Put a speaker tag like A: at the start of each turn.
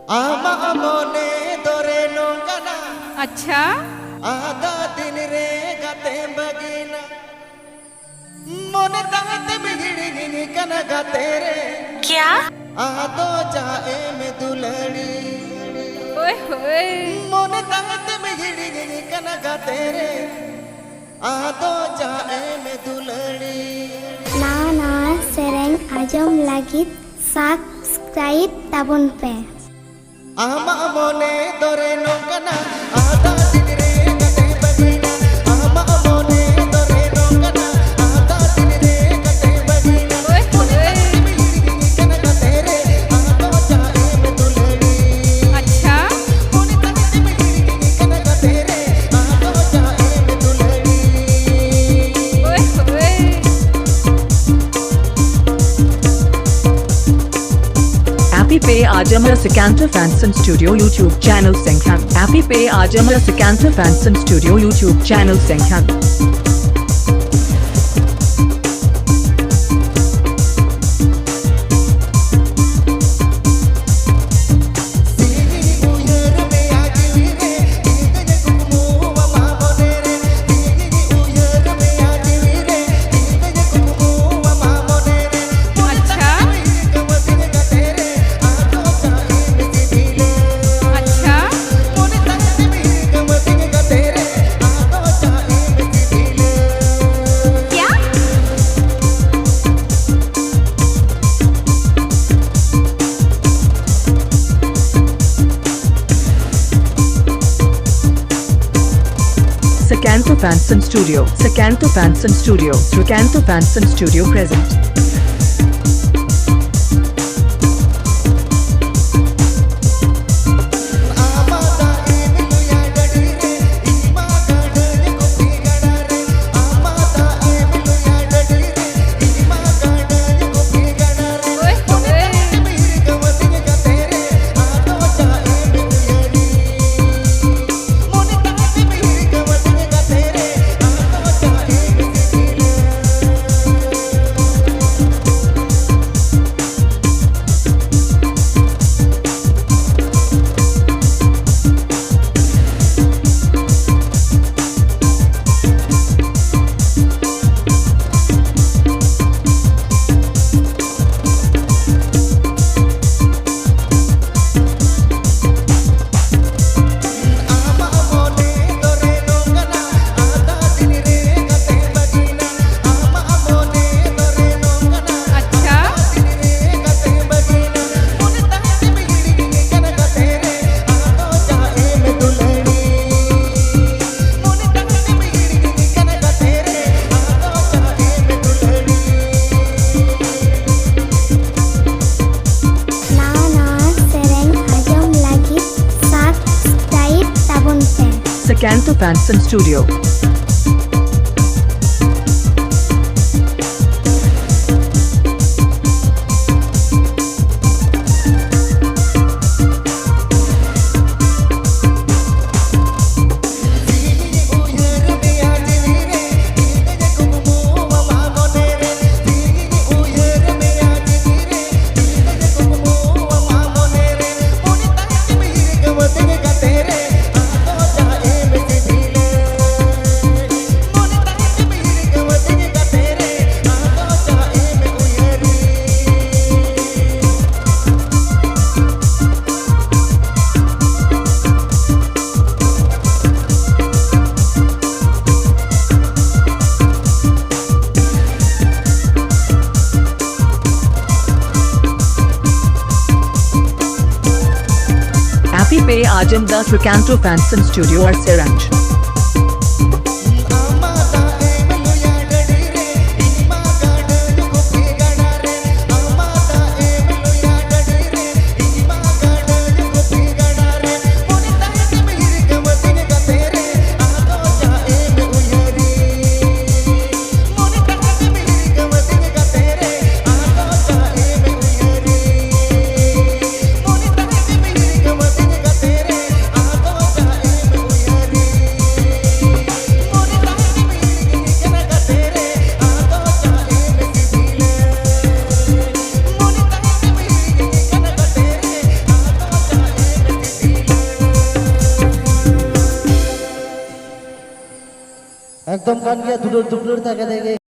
A: आमा मोने दोरे नोंगना
B: अच्छा
A: आधा दिन रे गते बगीना मोने ताते बिगड़ी गिनी कना गते रे
B: क्या
A: आदो जाए में दुलड़ी
B: ओए होए
A: मोने ताते बिगड़ी गिनी कना गते रे आदो जाए में दुलड़ी
C: नाना सेरेंग आजम लागित सब्सक्राइब ताबन पे
A: आमा मोने दोरे नोंगना आधा दिन रे गते बगीना आमा मोने दोरे नोंगना आधा दिन रे गते बगीना
B: ओए होए
A: कना गते रे आदो जाए में दुलड़ी
B: अच्छा
A: मोने ताते बिगड़ी कना गते रे आदो जाए में दुलड़ी
B: ओए होए
D: Happy Pay Ajamala Sikanta Fanson Studio YouTube channel Senghan. Happy Pay Ajamala Sikanta Fanson Studio YouTube channel Senghan.
B: अच्छा अच्छा क्या
D: Sikanta Fanson Studio. Sikanta Fanson Studio. Sikanta Fanson Studio present.
B: ओए होए अच्छा
C: नाना सेरेंग आजम लागित सब्सक्राइब ताबन पे
D: Sikanta Fanson Studio. Happy Pay Ajam the Trikanto Fanson Studio or Siranj.
A: একদম কান গিয়া দুটোর থাকে দেখে